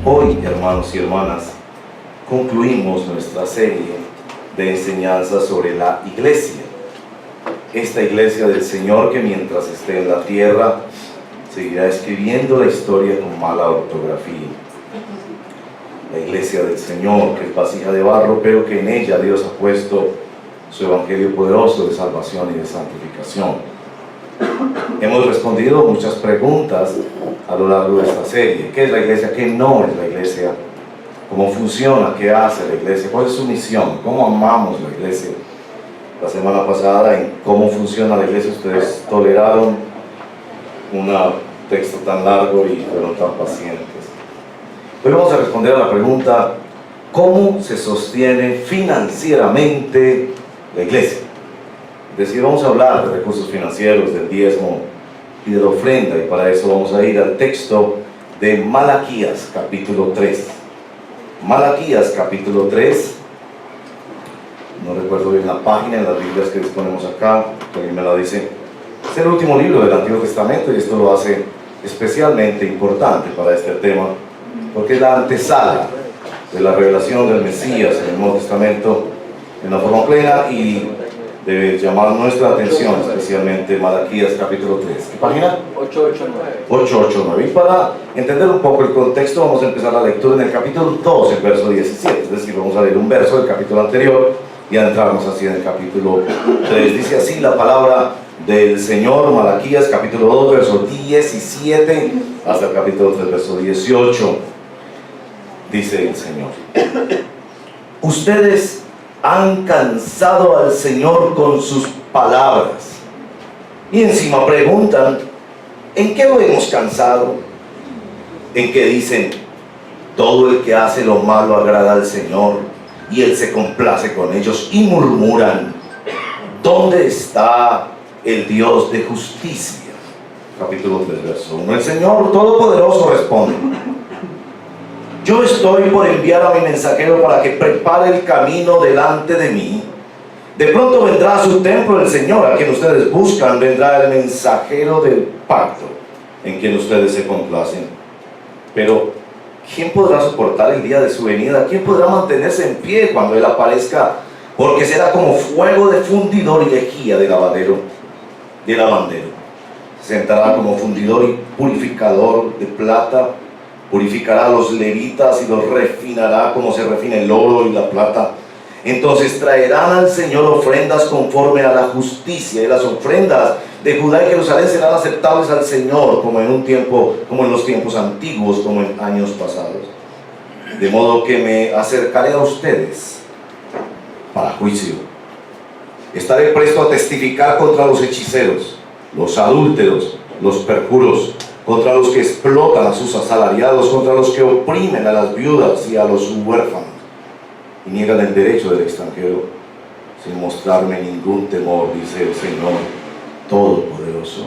Hoy, hermanos y hermanas, concluimos nuestra serie de enseñanzas sobre la iglesia. Esta iglesia del Señor que mientras esté en la tierra seguirá escribiendo la historia con mala ortografía. La iglesia del Señor, que es vasija de barro, pero que en ella Dios ha puesto su evangelio poderoso de salvación y de santificación. Hemos respondido muchas preguntas a lo largo de esta serie. ¿Qué es la iglesia? ¿Qué no es la iglesia? ¿Cómo funciona? ¿Qué hace la iglesia? ¿Cuál es su misión? ¿Cómo amamos la iglesia? La semana pasada, en cómo funciona la iglesia, ustedes toleraron un texto tan largo y fueron tan pacientes. Hoy vamos a responder a la pregunta: ¿cómo se sostiene financieramente la iglesia? Es decir, vamos a hablar de recursos financieros, del diezmo y de la ofrenda, y para eso vamos a ir al texto de Malaquías capítulo 3. Malaquías capítulo 3, no recuerdo bien la página en las Biblias que disponemos acá, alguien me la dice. Es el último libro del Antiguo Testamento y esto lo hace especialmente importante para este tema, porque es la antesala de la revelación del Mesías en el Nuevo Testamento en la forma plena, y debe llamar nuestra atención especialmente Malaquías capítulo 3. ¿Qué página? 889. 889. Y para entender un poco el contexto, vamos a empezar la lectura en el capítulo 2, el verso 17. Es decir, vamos a leer un verso del capítulo anterior y adentrarnos así en el capítulo 3. Dice así la palabra del Señor, Malaquías capítulo 2, verso 17 hasta el capítulo 3, verso 18. Dice el Señor: ustedes han cansado al Señor con sus palabras y encima preguntan: ¿en qué lo hemos cansado? En que dicen: todo el que hace lo malo agrada al Señor y Él se complace con ellos, y murmuran: ¿dónde está el Dios de justicia? Capítulo 3, verso 1. El Señor Todopoderoso responde: yo estoy por enviar a mi mensajero para que prepare el camino delante de mí. De pronto vendrá a su templo el Señor, a quien ustedes buscan. Vendrá el mensajero del pacto, en quien ustedes se complacen. Pero ¿quién podrá soportar el día de su venida? ¿Quién podrá mantenerse en pie cuando Él aparezca? Porque será como fuego de fundidor y lejía de lavandero. Se sentará como fundidor y purificador de plata. Purificará a los levitas y los refinará como se refina el oro y la plata. Entonces traerán al Señor ofrendas conforme a la justicia, y las ofrendas de Judá y Jerusalén serán aceptables al Señor, como en los tiempos antiguos, como en años pasados. De modo que me acercaré a ustedes para juicio. Estaré presto a testificar contra los hechiceros, los adúlteros, los perjuros, contra los que explotan a sus asalariados, contra los que oprimen a las viudas y a los huérfanos, y niegan el derecho del extranjero, sin mostrarme ningún temor, dice el Señor Todopoderoso.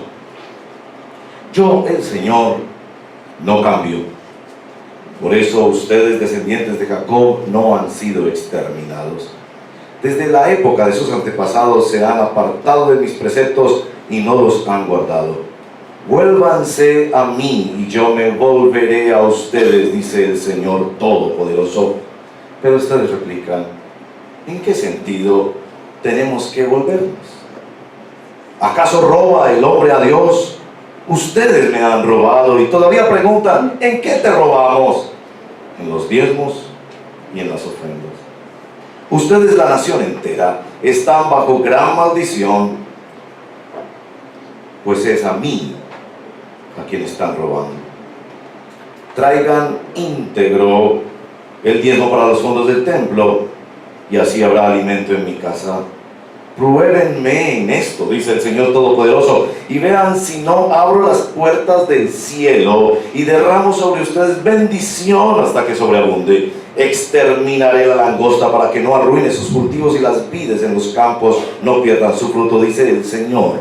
Yo, el Señor, no cambio. Por eso ustedes, descendientes de Jacob, no han sido exterminados. Desde la época de sus antepasados se han apartado de mis preceptos y no los han guardado. Vuélvanse a mí y yo me volveré a ustedes, dice el Señor Todopoderoso. Pero ustedes replican: ¿en qué sentido tenemos que volvernos? ¿Acaso roba el hombre a Dios? Ustedes me han robado y todavía preguntan: ¿en qué te robamos? En los diezmos y en las ofrendas. Ustedes, la nación entera, están bajo gran maldición, pues es a mí a quien están robando. Traigan íntegro el diezmo para los fondos del templo, y así habrá alimento en mi casa. Pruébenme en esto, dice el Señor Todopoderoso, y vean si no abro las puertas del cielo y derramo sobre ustedes bendición hasta que sobreabunde. Exterminaré la langosta para que no arruine sus cultivos, y las vides en los campos no pierdan su fruto, dice el Señor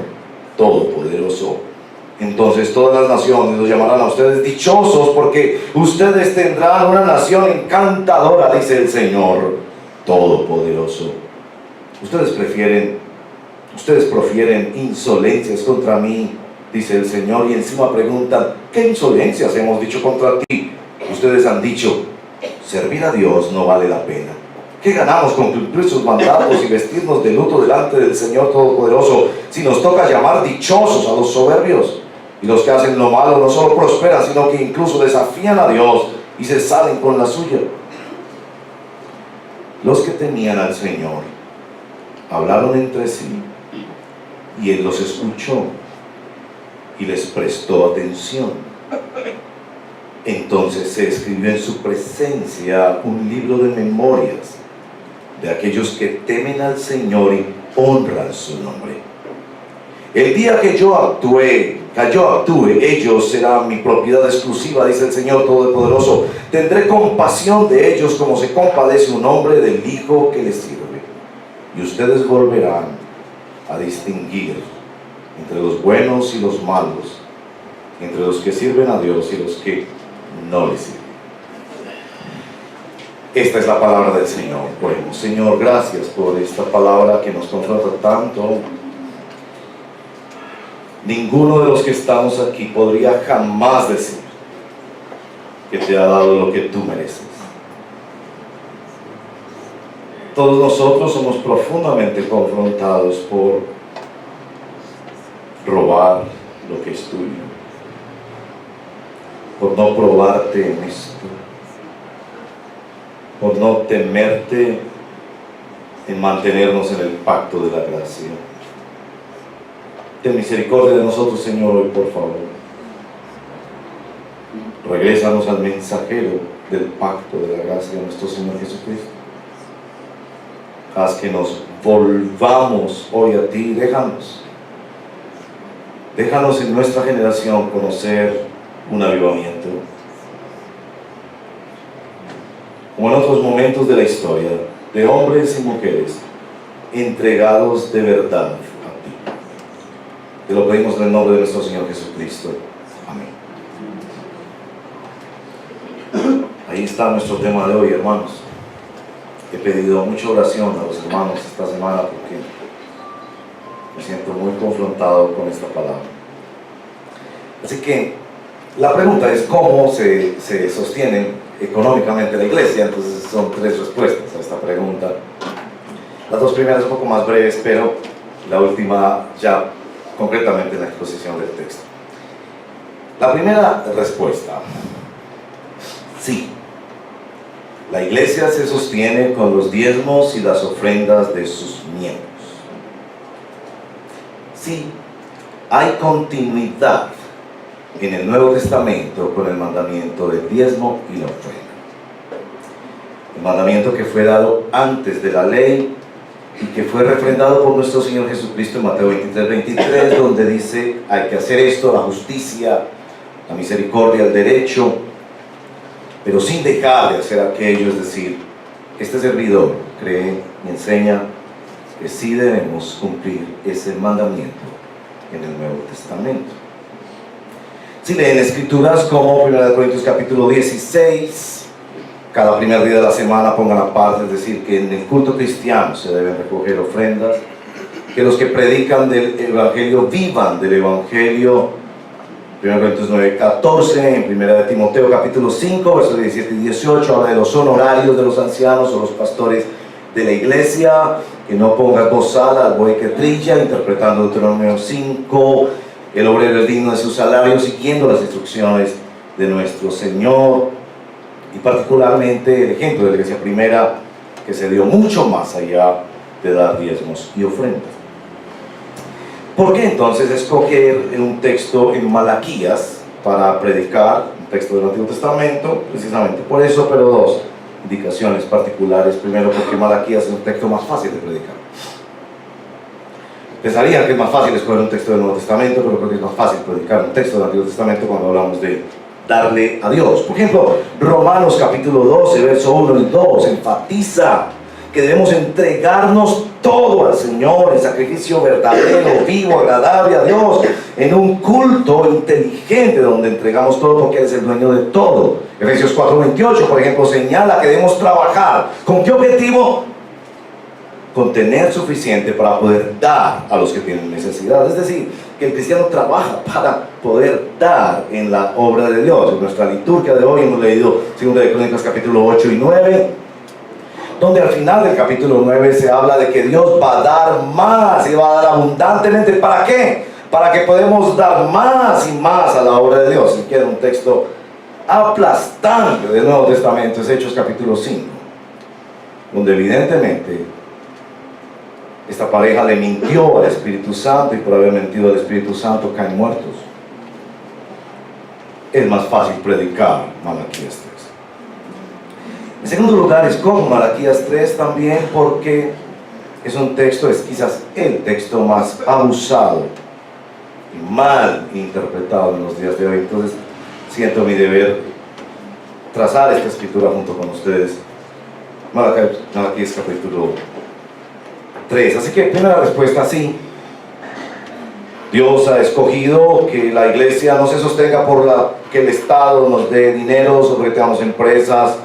Todopoderoso. Entonces todas las naciones los llamarán a ustedes dichosos, porque ustedes tendrán una nación encantadora, dice el Señor Todopoderoso. Ustedes profieren insolencias contra mí, dice el Señor, y encima preguntan: ¿qué insolencias hemos dicho contra ti? ustedes han dicho, servir a Dios no vale la pena. ¿Qué ganamos con cumplir sus mandatos y vestirnos de luto delante del Señor Todopoderoso si nos toca llamar dichosos a los soberbios? Y los que hacen lo malo no solo prosperan, sino que incluso desafían a Dios y se salen con la suya. Los que temían al Señor hablaron entre sí, y Él los escuchó y les prestó atención. Entonces se escribió en su presencia un libro de memorias de aquellos que temen al Señor y honran su nombre. El día que yo actúe, ellos serán mi propiedad exclusiva, dice el Señor Todopoderoso. Tendré compasión de ellos como se compadece un hombre del hijo que les sirve. Y ustedes volverán a distinguir entre los buenos y los malos, entre los que sirven a Dios y los que no le sirven. Esta es la palabra del Señor. Bueno, Señor, gracias por esta palabra que nos confronta tanto. Ninguno de los que estamos aquí podría jamás decir que te ha dado lo que tú mereces. Todos nosotros somos profundamente confrontados por robar lo que es tuyo, por no probarte en esto, por no temerte en mantenernos en el pacto de la gracia. Ten misericordia de nosotros, Señor, hoy, por favor. Regrésanos al mensajero del pacto de la gracia de nuestro Señor Jesucristo. Haz que nos volvamos hoy a ti. Déjanos en nuestra generación conocer un avivamiento, como en otros momentos de la historia, de hombres y mujeres entregados de verdad a ti. Te lo pedimos en el nombre de nuestro Señor Jesucristo. Amén. Ahí está nuestro tema de hoy, hermanos. He pedido mucha oración a los hermanos esta semana porque me siento muy confrontado con esta palabra. Así que la pregunta es cómo se sostiene económicamente la iglesia. Entonces son 3 respuestas a esta pregunta. Las 2 primeras un poco más breves, pero la última ya concretamente en la exposición del texto. La primera respuesta: sí. La iglesia se sostiene con los diezmos y las ofrendas de sus miembros. Sí, hay continuidad en el Nuevo Testamento con el mandamiento del diezmo y la ofrenda. El mandamiento que fue dado antes de la ley y que fue refrendado por nuestro Señor Jesucristo en Mateo 23, donde dice: hay que hacer esto, la justicia, la misericordia, el derecho, pero sin dejar de hacer aquello. Es decir, este servidor cree y enseña que sí debemos cumplir ese mandamiento en el Nuevo Testamento. Si leen escrituras como 1 Corintios capítulo 16, cada primer día de la semana pongan aparte, es decir, que en el culto cristiano se deben recoger ofrendas, que los que predican del Evangelio vivan del Evangelio. 1 Corintios 9:14, en 1 Timoteo capítulo 5, versos 17 y 18, habla de los honorarios de los ancianos o los pastores de la iglesia, que no ponga bozal al buey que trilla, interpretando Deuteronomio 5, el obrero es digno de su salario, siguiendo las instrucciones de nuestro Señor, y particularmente el ejemplo de la iglesia primera, que se dio mucho más allá de dar diezmos y ofrendas. ¿Por qué entonces escoger un texto en Malaquías para predicar, un texto del Antiguo Testamento? Precisamente por eso, pero 2 indicaciones particulares. Primero, porque Malaquías es un texto más fácil de predicar. Pensarían que es más fácil escoger un texto del Nuevo Testamento, pero creo que es más fácil predicar un texto del Antiguo Testamento cuando hablamos de darle a Dios. Por ejemplo, Romanos capítulo 12, verso 1 y 2 enfatiza que debemos entregarnos todo al Señor en sacrificio verdadero, vivo, agradable a Dios, en un culto inteligente donde entregamos todo porque Él es el dueño de todo. Efesios 4:28, por ejemplo, señala que debemos trabajar. ¿Con qué objetivo? Con tener suficiente para poder dar a los que tienen necesidad. Es decir, que el cristiano trabaja para poder dar en la obra de Dios. En nuestra liturgia de hoy hemos leído 2 de Crónicas capítulo 8 y 9, donde al final del capítulo 9 se habla de que Dios va a dar más y va a dar abundantemente. ¿Para qué? Para que podamos dar más y más a la obra de Dios. Si quieren un texto aplastante del Nuevo Testamento, es Hechos capítulo 5, donde evidentemente esta pareja le mintió al Espíritu Santo, y por haber mentido al Espíritu Santo caen muertos. Es más fácil predicar Malaquías 3. En segundo lugar, escojo Malaquías 3 también porque es un texto, es quizás el texto más abusado y mal interpretado en los días de hoy. Entonces siento mi deber trazar esta escritura junto con ustedes. Malaquías capítulo 3. Así que primera respuesta, sí. Dios ha escogido que la iglesia no se sostenga por que el Estado nos dé dinero, o porque tengamos empresas,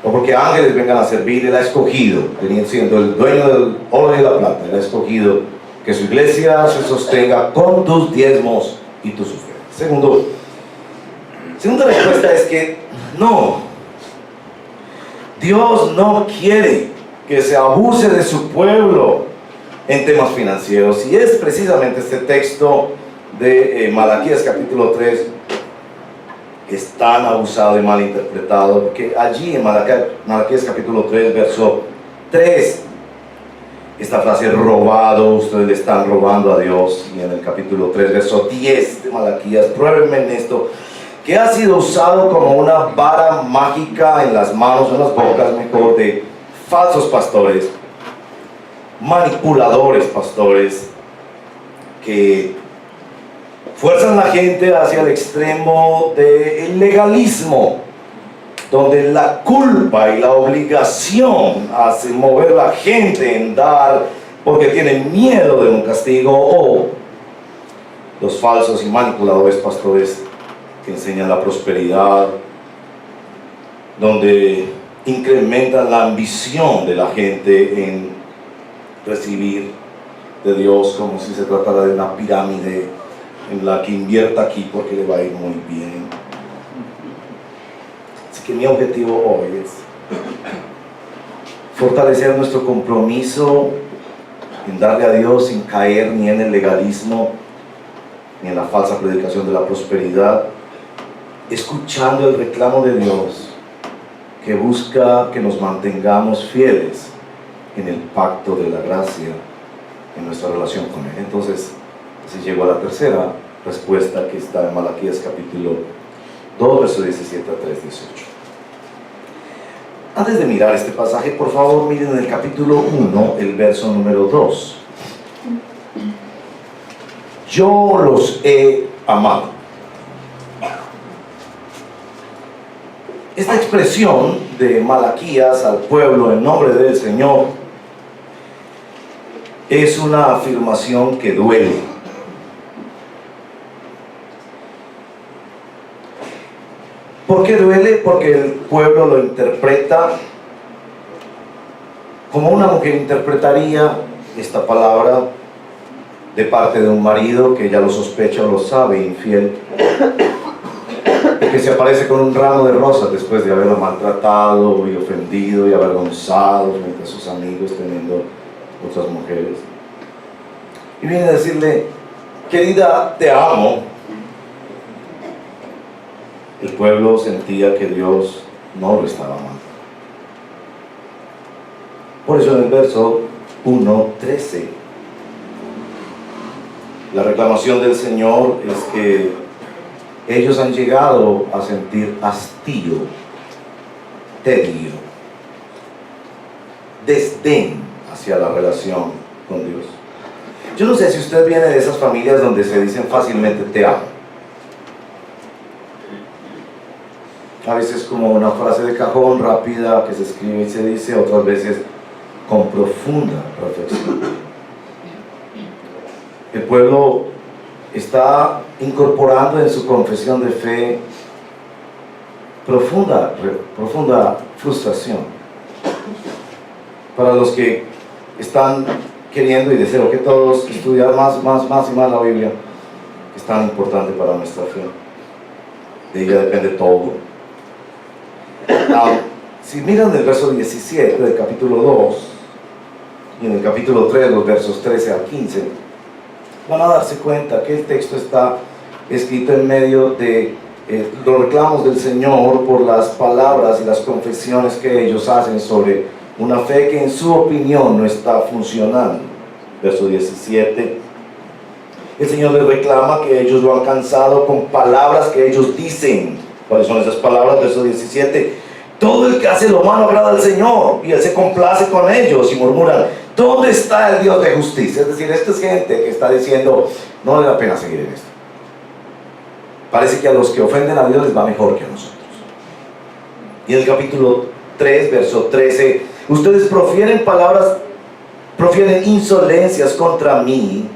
o porque ángeles vengan a servir. Él ha escogido, siendo el dueño del oro y la plata, Él ha escogido que su iglesia se sostenga con tus diezmos y tus ofrendas. Segunda respuesta es que no. Dios no quiere que se abuse de su pueblo en temas financieros, y es precisamente este texto de Malaquías capítulo 3 es tan abusado y mal interpretado, porque allí en Malaquías capítulo 3 verso 3, esta frase robado, ustedes le están robando a Dios, y en el capítulo 3 verso 10 de Malaquías, pruébenme en esto, que ha sido usado como una vara mágica en las manos, en las bocas mejor, de falsos pastores, manipuladores pastores, que fuerzan a la gente hacia el extremo del legalismo, donde la culpa y la obligación hacen mover a la gente en dar porque tienen miedo de un castigo, o los falsos y manipuladores pastores que enseñan la prosperidad, donde incrementan la ambición de la gente en recibir de Dios, como si se tratara de una pirámide en la que invierta aquí porque le va a ir muy bien. Así que mi objetivo hoy es fortalecer nuestro compromiso en darle a Dios sin caer ni en el legalismo ni en la falsa predicación de la prosperidad, escuchando el reclamo de Dios que busca que nos mantengamos fieles en el pacto de la gracia en nuestra relación con Él. Entonces, si llego a la tercera respuesta, que está en Malaquías capítulo 2, verso 17 a 3, 18. Antes de mirar este pasaje, por favor, miren en el capítulo 1, el verso número 2. Yo los he amado. Esta expresión de Malaquías al pueblo en nombre del Señor es una afirmación que duele. ¿Por qué duele? Porque el pueblo lo interpreta como una mujer interpretaría esta palabra de parte de un marido que ya lo sospecha o lo sabe, infiel, que se aparece con un ramo de rosas después de haberla maltratado y ofendido y avergonzado frente a sus amigos teniendo otras mujeres, y viene a decirle: querida, te amo. El pueblo sentía que Dios no lo estaba amando. Por eso en el verso 1:13 la reclamación del Señor es que ellos han llegado a sentir hastío, tedio, desdén hacia la relación con Dios. Yo no sé si usted viene de esas familias donde se dicen fácilmente te amo. A veces como una frase de cajón rápida que se escribe y se dice, otras veces con profunda reflexión. El pueblo está incorporando en su confesión de fe profunda frustración. Para los que están queriendo y deseo que todos estudiar más y más la Biblia, es tan importante para nuestra fe. De ella depende todo. Si miran el verso 17 del capítulo 2 y en el capítulo 3, los versos 13 al 15, van a darse cuenta que el texto está escrito en medio de los reclamos del Señor por las palabras y las confesiones que ellos hacen sobre una fe que en su opinión no está funcionando. Verso 17, el Señor les reclama que ellos lo han cansado con palabras que ellos dicen. ¿Cuáles son esas palabras? Verso 17, todo el que hace lo malo agrada al Señor y Él se complace con ellos, y murmuran, ¿dónde está el Dios de justicia? Es decir, esta es gente que está diciendo, no vale la pena seguir en esto. Parece que a los que ofenden a Dios les va mejor que a nosotros. Y en el capítulo 3, verso 13, ustedes profieren insolencias contra mí.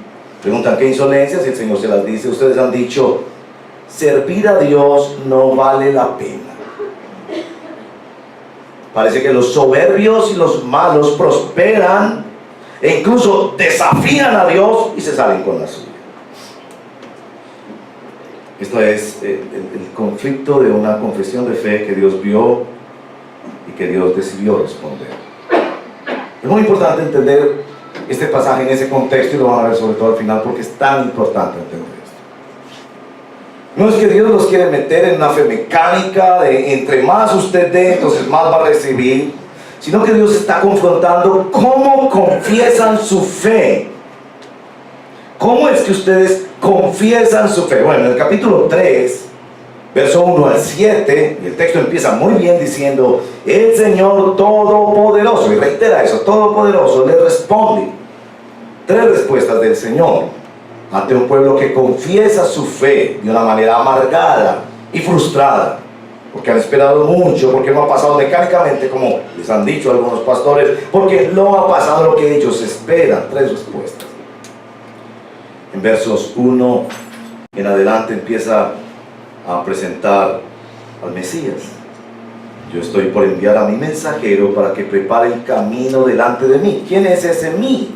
Preguntan, ¿qué insolencias? Y el Señor se las dice. Ustedes han dicho, servir a Dios no vale la pena. Parece que los soberbios y los malos prosperan e incluso desafían a Dios y se salen con la suya. Esto es el conflicto de una confesión de fe que Dios vio y que Dios decidió responder. Es muy importante entender este pasaje en ese contexto, y lo van a ver sobre todo al final porque es tan importante entender esto. No es que Dios los quiere meter en una fe mecánica de entre más usted dé, entonces más va a recibir, sino que Dios está confrontando cómo confiesan su fe. ¿Cómo es que ustedes confiesan su fe? Bueno, en el capítulo 3, verso 1 al 7, y el texto empieza muy bien diciendo, el Señor Todopoderoso, y reitera eso, Todopoderoso, le responde. 3 respuestas del Señor ante un pueblo que confiesa su fe de una manera amargada y frustrada, porque han esperado mucho, porque no ha pasado mecánicamente, como les han dicho algunos pastores, porque no ha pasado lo que ellos esperan. 3 respuestas. En versos 1 en adelante empieza a presentar al Mesías. Yo estoy por enviar a mi mensajero para que prepare el camino delante de mí. ¿Quién es ese mí?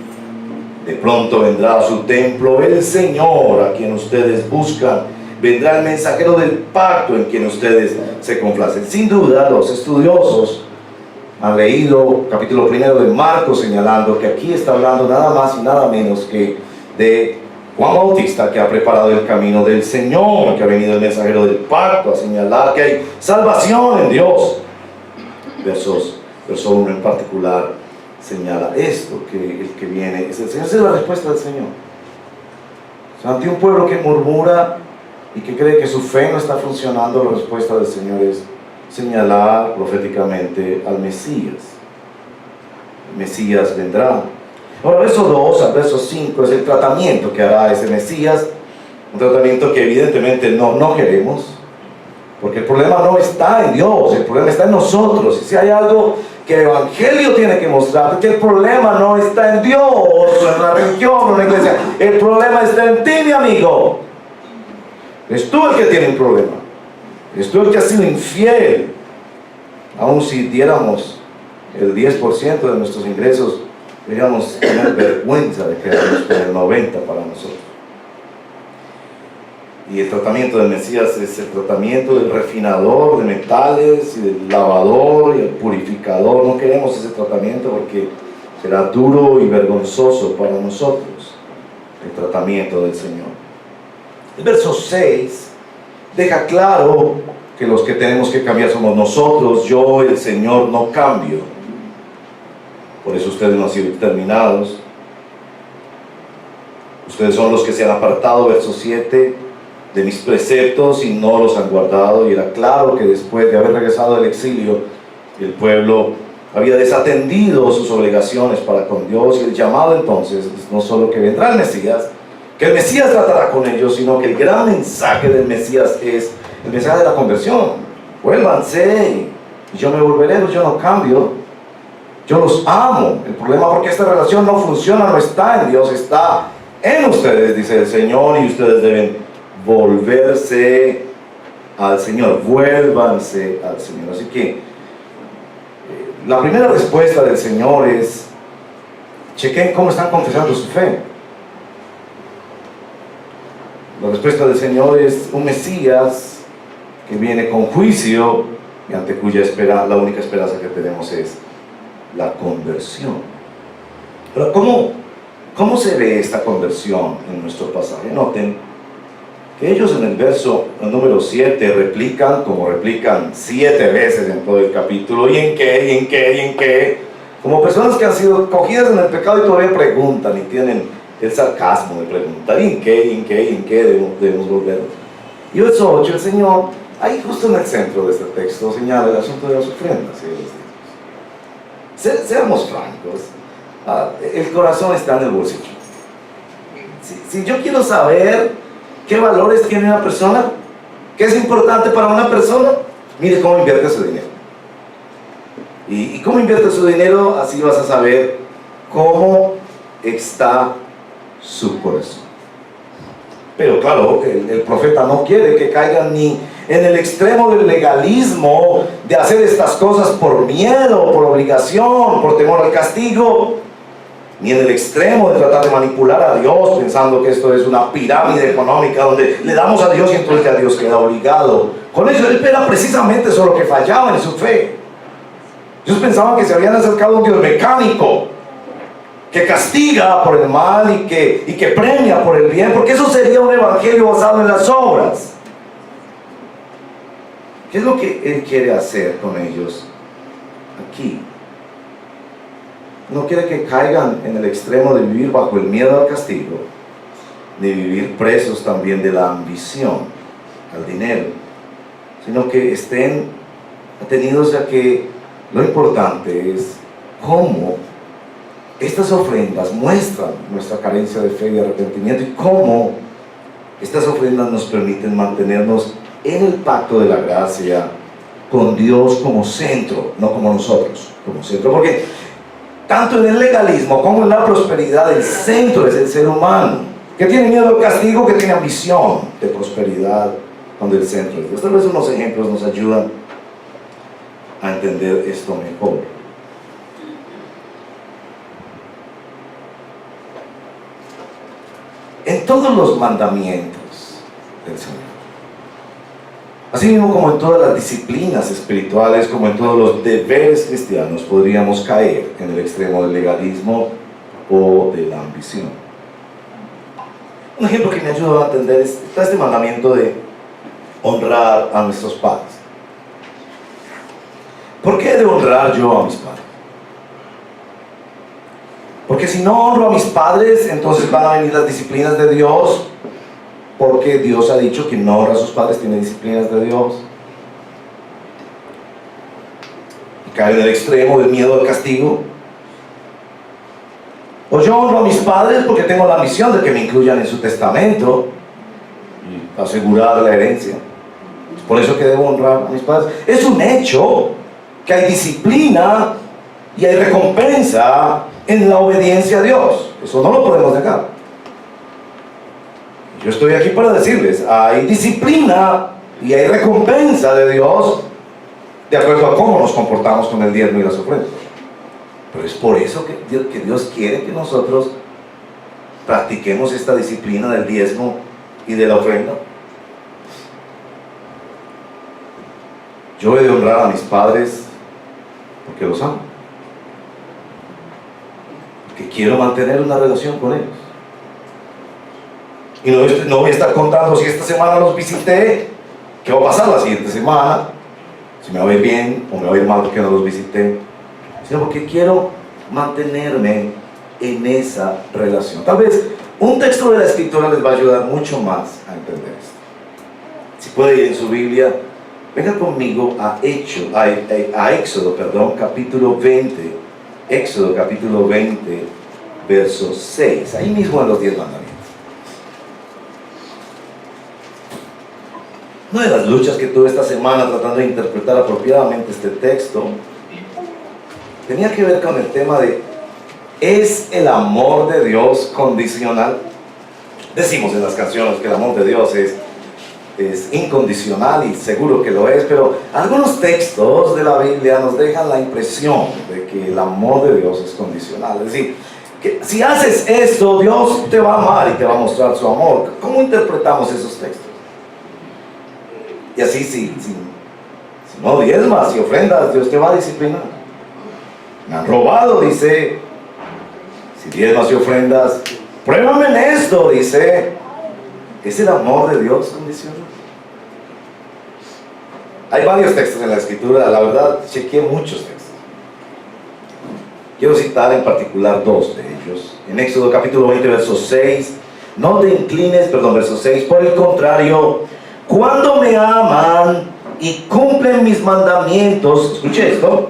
De pronto vendrá a su templo el Señor a quien ustedes buscan. Vendrá el mensajero del pacto en quien ustedes se complacen. Sin duda, los estudiosos han leído capítulo 1 de Marcos, señalando que aquí está hablando nada más y nada menos que de Juan Bautista, que ha preparado el camino del Señor, que ha venido el mensajero del pacto a señalar que hay salvación en Dios. Verso 1 en particular señala esto, que el que viene es el Señor. Esa es la respuesta del Señor. O sea, ante un pueblo que murmura y que cree que su fe no está funcionando, la respuesta del Señor es señalar proféticamente al Mesías. El Mesías vendrá. Ahora, verso 2 al verso 5 es el tratamiento que hará ese Mesías, un tratamiento que evidentemente no queremos, porque el problema no está en Dios, el problema está en nosotros. Y si hay algo que el Evangelio tiene que mostrar, que el problema no está en Dios, o en la religión, o en la iglesia, el problema está en ti, mi amigo. Es tú el que tiene un problema, es tú el que ha sido infiel. Aun si diéramos el 10% de nuestros ingresos, deberíamos tener vergüenza de quedarnos con el 90% para nosotros. Y el tratamiento del Mesías es el tratamiento del refinador de metales y del lavador y el purificador. No queremos ese tratamiento porque será duro y vergonzoso para nosotros el tratamiento del Señor. El verso 6 deja claro que los que tenemos que cambiar somos nosotros. Yo, el Señor, no cambio. Por eso ustedes no han sido exterminados. Ustedes son los que se han apartado, verso 7, de mis preceptos y no los han guardado. Y era claro que después de haber regresado del exilio, el pueblo había desatendido sus obligaciones para con Dios. Y el llamado entonces es no solo que vendrá el Mesías, que el Mesías tratará con ellos, sino que el gran mensaje del Mesías es el mensaje de la conversión. Vuélvanse y yo me volveré, yo no cambio. Yo los amo. El problema porque esta relación no funciona, no está en Dios, está en ustedes, dice el Señor, y ustedes deben volverse al Señor. Vuélvanse al Señor. Así que la primera respuesta del Señor es: chequen cómo están confesando su fe. La respuesta del Señor es un Mesías que viene con juicio y ante cuya la única esperanza que tenemos es la conversión. Pero ¿cómo se ve esta conversión en nuestro pasaje? Noten que ellos en el verso número 7 replican como replican 7 veces en todo el capítulo. ¿Y en qué? ¿Y en qué? ¿Y en qué? Como personas que han sido cogidas en el pecado y todavía preguntan y tienen el sarcasmo de preguntar: ¿y en qué? ¿Y en qué? ¿Y en qué debemos volver? Y verso 8, el Señor, ahí justo en el centro de este texto, señala el asunto de las ofrendas. Seamos francos, el corazón está en el bolsillo. Si yo quiero saber qué valores tiene una persona, qué es importante para una persona, mire cómo invierte su dinero. Y cómo invierte su dinero, así vas a saber cómo está su corazón. Pero claro, el profeta no quiere que caigan ni en el extremo del legalismo, de hacer estas cosas por miedo, por obligación, por temor al castigo, ni en el extremo de tratar de manipular a Dios pensando que esto es una pirámide económica donde le damos a Dios y entonces ya Dios queda obligado. Con eso él era precisamente eso lo que fallaba en su fe. Ellos pensaban que se habían acercado a un Dios mecánico que castiga por el mal y que premia por el bien, porque eso sería un evangelio basado en las obras. ¿Qué es lo que Él quiere hacer con ellos aquí? No quiere que caigan en el extremo de vivir bajo el miedo al castigo, ni vivir presos también de la ambición al dinero, sino que estén atenidos a que lo importante es cómo estas ofrendas muestran nuestra carencia de fe y arrepentimiento, y cómo estas ofrendas nos permiten mantenernos en el pacto de la gracia con Dios como centro, no como nosotros, como centro, porque tanto en el legalismo como en la prosperidad el centro es el ser humano, que tiene miedo al castigo, que tiene ambición de prosperidad, cuando el centro es Dios. Tal vez unos ejemplos nos ayudan a entender esto mejor. En todos los mandamientos del Señor, así mismo como en todas las disciplinas espirituales, como en todos los deberes cristianos, podríamos caer en el extremo del legalismo o de la ambición. Un ejemplo que me ayuda a entender está este mandamiento de honrar a nuestros padres. ¿Por qué he de honrar yo a mis padres? Porque si no honro a mis padres, entonces van a venir las disciplinas de Dios, porque Dios ha dicho que no honra a sus padres tiene disciplinas de Dios. Y cae en el extremo del miedo al castigo. O yo honro a mis padres porque tengo la misión de que me incluyan en su testamento y asegurar la herencia. Es por eso que debo honrar a mis padres. Es un hecho que hay disciplina y hay recompensa en la obediencia a Dios. Eso no lo podemos negar. Yo estoy aquí para decirles, hay disciplina y hay recompensa de Dios de acuerdo a cómo nos comportamos con el diezmo y las ofrendas. Pero es por eso que Dios quiere que nosotros practiquemos esta disciplina del diezmo y de la ofrenda. Yo he de honrar a mis padres porque los amo, porque quiero mantener una relación con ellos. Y no voy a estar contando si esta semana los visité, qué va a pasar la siguiente semana, si me va a ir bien o me va a ir mal porque no los visité, sino porque quiero mantenerme en esa relación. Tal vez un texto de la Escritura les va a ayudar mucho más a entender esto. Si puede ir en su Biblia, venga conmigo a Éxodo, capítulo 20. Éxodo, capítulo 20, verso 6. Ahí mismo en los 10 mandamientos. Una de las luchas que tuve esta semana tratando de interpretar apropiadamente este texto tenía que ver con el tema de: ¿es el amor de Dios condicional? Decimos en las canciones que el amor de Dios es incondicional, y seguro que lo es, pero algunos textos de la Biblia nos dejan la impresión de que el amor de Dios es condicional. Es decir, que si haces esto, Dios te va a amar y te va a mostrar su amor. ¿Cómo interpretamos esos textos? Y así, si no diezmas y ofrendas, Dios te va a disciplinar. Me han robado, dice. Si diezmas y ofrendas, pruébame en esto, dice. ¿Es el amor de Dios condicional? Hay varios textos en la Escritura, la verdad, chequeé muchos textos. Quiero citar en particular dos de ellos. En Éxodo capítulo 20, verso 6. No te inclines, verso 6. Por el contrario, cuando me aman y cumplen mis mandamientos, escuche esto,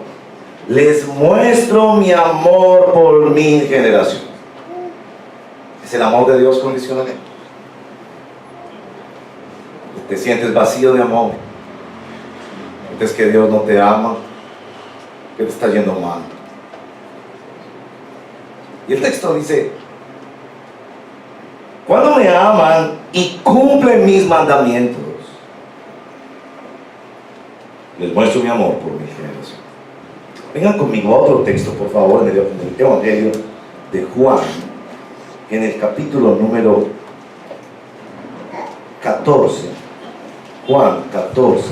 les muestro mi amor por mi generación. ¿Es el amor de Dios condicional? ¿Te sientes vacío de amor? ¿Sientes que Dios no te ama? ¿Que te está yendo mal? Y el texto dice, cuando me aman y cumplen mis mandamientos, les muestro mi amor por mi generación. Vengan conmigo a otro texto, por favor, en el Evangelio de Juan, en el capítulo número 14. Juan 14.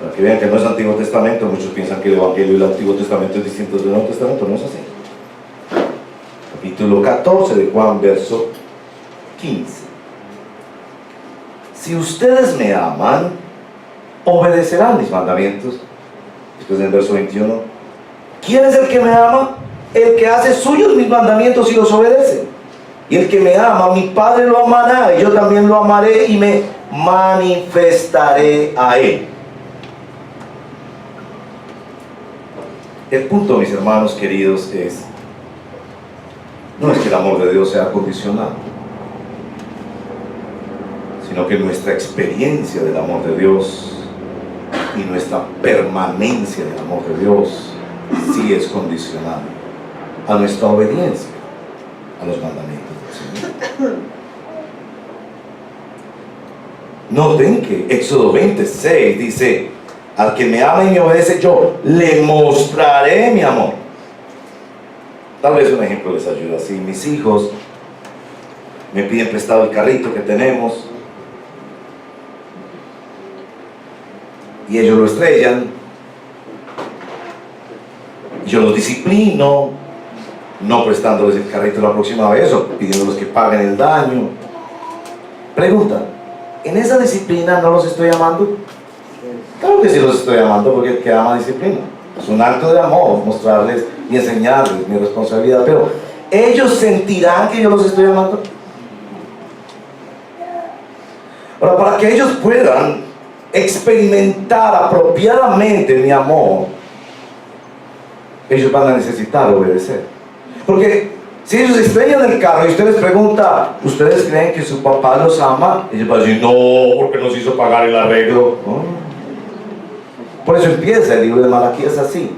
Para que vean que no es Antiguo Testamento. Muchos piensan que el Evangelio y el Antiguo Testamento es distinto del Nuevo Testamento. No es así. Capítulo 14 de Juan, verso 15. Si ustedes me aman, obedecerán mis mandamientos. Después del verso 21. ¿Quién es el que me ama? El que hace suyos mis mandamientos y los obedece. Y el que me ama, mi Padre lo amará, y yo también lo amaré y me manifestaré a él. El punto, mis hermanos queridos, no es que el amor de Dios sea condicional, sino que nuestra experiencia del amor de Dios y nuestra permanencia del amor de Dios sí es condicional a nuestra obediencia a los mandamientos del Señor. Noten que Éxodo 26 dice, al que me ama y me obedece, yo le mostraré mi amor. Tal vez un ejemplo les ayuda. Si mis hijos me piden prestado el carrito que tenemos y ellos lo estrellan, yo los disciplino, no prestándoles el carrito la próxima vez o pidiéndoles que paguen el daño. Pregunta, ¿en esa disciplina no los estoy amando? Claro que sí los estoy amando, porque el que ama disciplina. Es un acto de amor mostrarles y enseñarles mi responsabilidad, pero ¿ellos sentirán que yo los estoy amando? Ahora, para que ellos puedan experimentar apropiadamente mi amor, ellos van a necesitar obedecer. Porque si ellos estrellan el carro y usted les pregunta, ¿ustedes creen que su papá los ama? Ellos van a decir, no, porque nos hizo pagar el arreglo. Por eso empieza el libro de Malaquías así.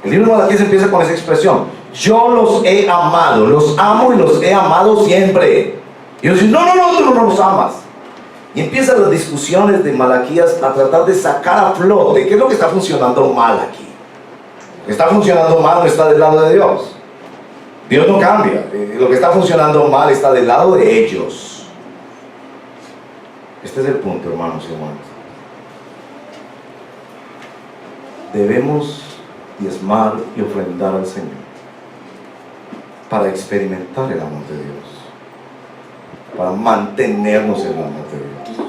El libro de Malaquías empieza con esa expresión: yo los he amado, los amo y los he amado siempre. Y ellos dicen, no, tú no los amas. Y empiezan las discusiones de Malaquías a tratar de sacar a flote qué es lo que está funcionando mal aquí. Lo que está funcionando mal no está del lado de Dios. Dios no cambia. Lo que está funcionando mal está del lado de ellos. Este es el punto, hermanos y hermanas. Debemos diezmar y ofrendar al Señor para experimentar el amor de Dios, para mantenernos en el amor de Dios,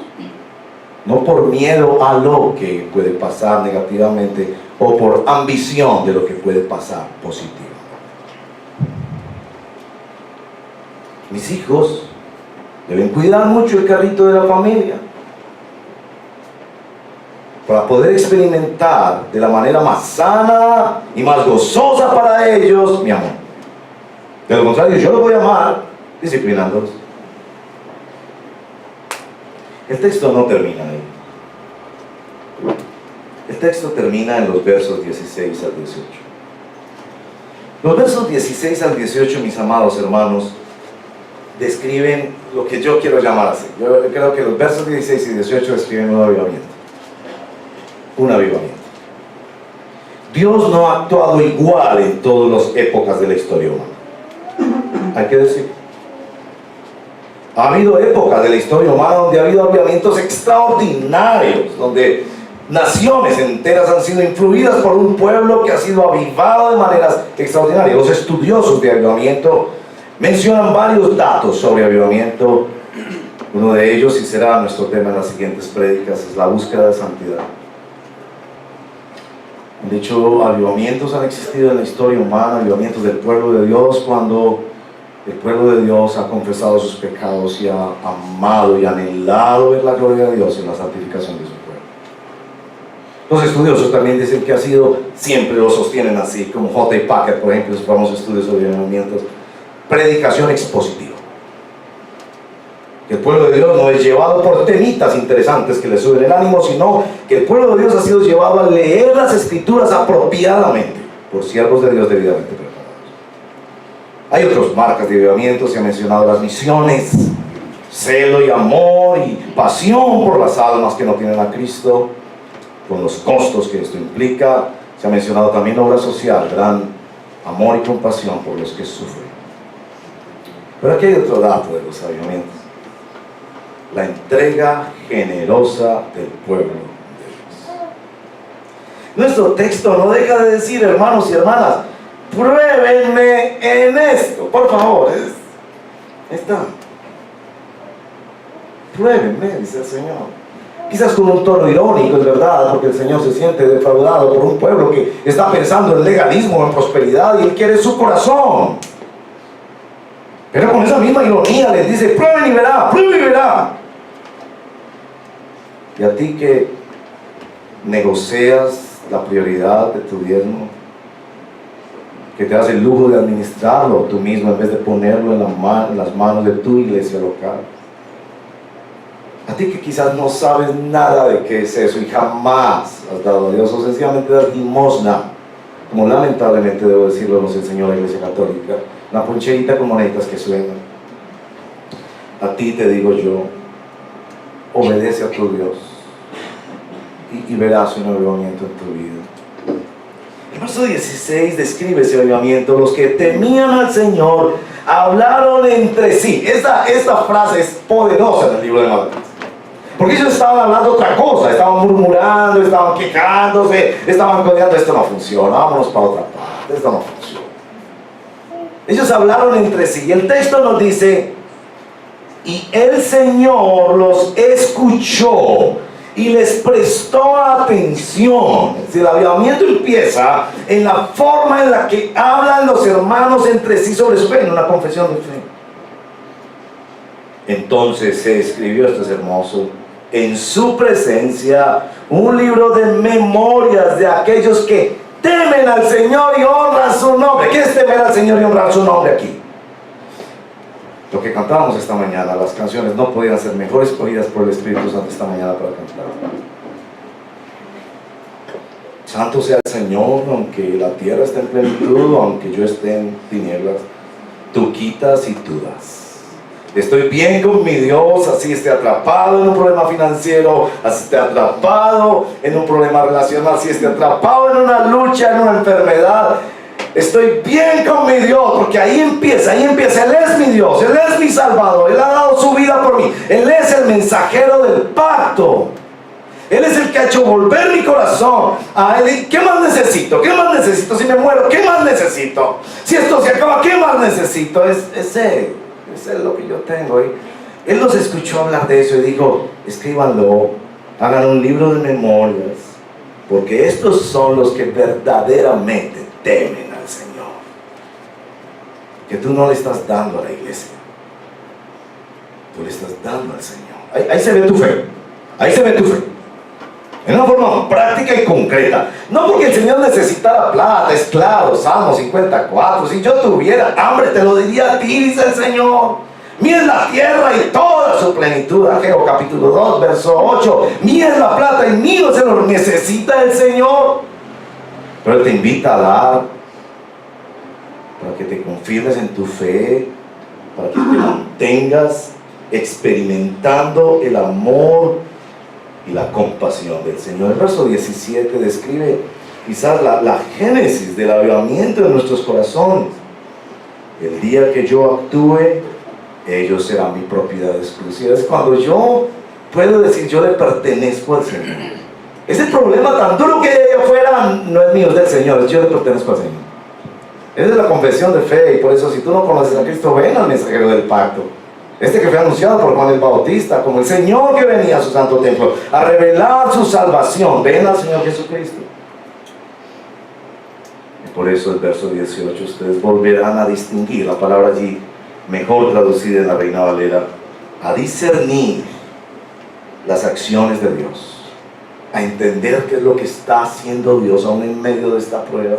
no por miedo a lo que puede pasar negativamente o por ambición de lo que puede pasar positivamente. Mis hijos deben cuidar mucho el carrito de la familia para poder experimentar de la manera más sana y más gozosa para ellos mi amor. De lo contrario, yo los voy a amar disciplinándolos. El texto no termina ahí. El texto termina en los versos 16 al 18. Los versos 16 al 18, mis amados hermanos, describen lo que yo quiero llamar así. Yo creo que los versos 16 y 18 describen un avivamiento. Un avivamiento. Dios no ha actuado igual en todas las épocas de la historia humana. Hay que decir. Ha habido épocas de la historia humana donde ha habido avivamientos extraordinarios, donde naciones enteras han sido influidas por un pueblo que ha sido avivado de maneras extraordinarias. Los estudiosos de avivamiento mencionan varios datos sobre avivamiento. Uno de ellos, y será nuestro tema en las siguientes prédicas, es la búsqueda de santidad. De hecho, avivamientos han existido en la historia humana, avivamientos del pueblo de Dios, cuando el pueblo de Dios ha confesado sus pecados y ha amado y anhelado ver la gloria de Dios en la santificación de su pueblo. Los estudiosos también dicen que ha sido, siempre lo sostienen así, como J. Packer, por ejemplo, sus famosos estudios sobre avivamientos, predicación expositiva. El pueblo de Dios no es llevado por temitas interesantes que le suben el ánimo, sino que el pueblo de Dios ha sido llevado a leer las escrituras apropiadamente por siervos de Dios debidamente preparados. Hay otras marcas de avivamiento, se han mencionado las misiones, celo y amor y pasión por las almas que no tienen a Cristo, con los costos que esto implica. Se ha mencionado también obra social, gran amor y compasión por los que sufren. Pero aquí hay otro dato de los avivamientos: la entrega generosa del pueblo de Dios. Nuestro texto no deja de decir, hermanos y hermanas, pruébenme en esto, por favor. Está. Pruébenme, dice el Señor. Quizás con un tono irónico, es verdad, porque el Señor se siente defraudado por un pueblo que está pensando en legalismo, en prosperidad, y Él quiere su corazón. Pero con esa misma ironía les dice, prueben y verá, prueben y verá. Y a ti que negocias la prioridad de tu diezmo, que te das el lujo de administrarlo tú mismo en vez de ponerlo en las manos de tu iglesia local. A ti que quizás no sabes nada de qué es eso y jamás has dado a Dios, o sencillamente das limosna, como lamentablemente debo decirlo, nos enseñó la Iglesia Católica, una poncherita con moneditas que suenan. A ti te digo yo, obedece a tu Dios y verás un avivamiento en tu vida. El verso 16 describe ese avivamiento. Los que temían al Señor hablaron entre sí. Esta frase es poderosa en el libro de Malaquías, porque ellos estaban hablando otra cosa, estaban murmurando, estaban quejándose, estaban codeando. Esto no funciona, vámonos para otra parte, esto no funciona. Ellos hablaron entre sí y el texto nos dice, y el Señor los escuchó y les prestó atención. Es decir, el avivamiento empieza en la forma en la que hablan los hermanos entre sí sobre su fe, en una confesión de fe. Entonces se escribió, esto es hermoso, en su presencia un libro de memorias de aquellos que temen al Señor y honran su nombre. ¿Qué es temer al Señor y honrar su nombre aquí? Lo que cantábamos esta mañana, las canciones no podían ser mejor escogidas por el Espíritu Santo esta mañana para cantar. Santo sea el Señor, aunque la tierra esté en plenitud, aunque yo esté en tinieblas, tú quitas y tú das. Estoy bien con mi Dios, así esté atrapado en un problema financiero, así esté atrapado en un problema relacional, así esté atrapado en una lucha, en una enfermedad. Estoy bien con mi Dios, porque ahí empieza, Él es mi Dios, Él es mi Salvador, Él ha dado su vida por mí, Él es el mensajero del pacto, Él es el que ha hecho volver mi corazón a Él. ¿Qué más necesito? ¿Qué más necesito? Si me muero, ¿qué más necesito? Si esto se acaba, ¿qué más necesito? Es Él lo que yo tengo. Y Él los escuchó hablar de eso y dijo, escríbanlo, hagan un libro de memorias, porque estos son los que verdaderamente temen al Señor, que tú no le estás dando a la iglesia, tú le estás dando al Señor. Ahí se ve tu fe, ahí se ve tu fe, en una forma práctica y concreta. No porque el Señor necesitara plata, es claro, Salmo 54, si yo tuviera hambre te lo diría a ti, dice el Señor. Mía es la tierra y toda su plenitud. Ageo capítulo 2, verso 8. Mía es la plata y mío se lo necesita el Señor. Pero Él te invita a dar, para que te confirmes en tu fe, para que te mantengas experimentando el amor y la compasión del Señor. El verso 17 describe quizás la génesis del avivamiento de nuestros corazones. El día que yo actúe, ellos serán mi propiedad exclusiva. Es cuando yo puedo decir, yo le pertenezco al Señor. Ese problema tan duro que hay allá afuera no es mío, es del Señor, yo le pertenezco al Señor. Esa es la confesión de fe, y por eso si tú no conoces a Cristo, ven al mensajero del pacto. Este que fue anunciado por Juan el Bautista como el Señor que venía a su santo templo a revelar su salvación. Ven al Señor Jesucristo. Y por eso el verso 18, ustedes volverán a distinguir, la palabra allí mejor traducida en la Reina Valera, a discernir las acciones de Dios, a entender qué es lo que está haciendo Dios aún en medio de esta prueba.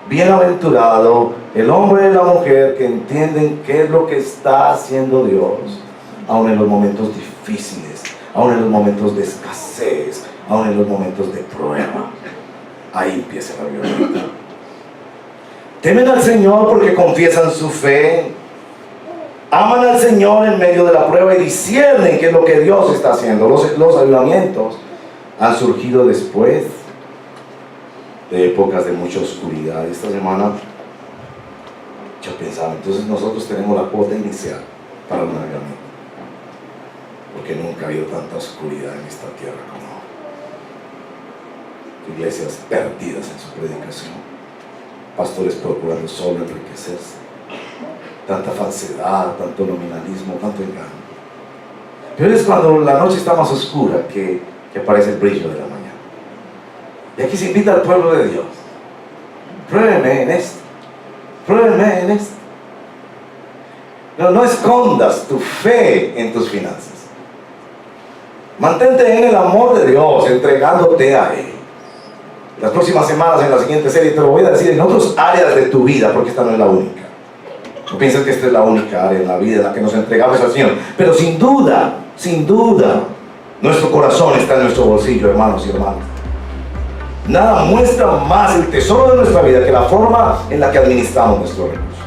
Bienaventurado el hombre y la mujer que entienden qué es lo que está haciendo Dios, aún en los momentos difíciles, aún en los momentos de escasez, aún en los momentos de prueba. Ahí empieza la violencia. Temen al Señor porque confiesan su fe, aman al Señor en medio de la prueba y disciernen qué es lo que Dios está haciendo. Los avivamientos han surgido después de épocas de mucha oscuridad. Esta semana yo pensaba, entonces nosotros tenemos la cuota inicial para un avivamiento, porque nunca ha habido tanta oscuridad en esta tierra como ahora. Iglesias perdidas en su predicación, pastores procurando solo enriquecerse, tanta falsedad, tanto nominalismo, tanto engaño. Pero es cuando la noche está más oscura que aparece el brillo de la mañana. Y aquí se invita al pueblo de Dios: pruébeme en esto, pruébeme en esto. No escondas tu fe en tus finanzas. Mantente en el amor de Dios, entregándote a Él. Las próximas semanas, en la siguiente serie, te lo voy a decir en otras áreas de tu vida, porque esta no es la única. No pienses que esta es la única área en la vida en la que nos entregamos al Señor. Pero sin duda, nuestro corazón está en nuestro bolsillo, hermanos y hermanas. Nada muestra más el tesoro de nuestra vida que la forma en la que administramos nuestros recursos.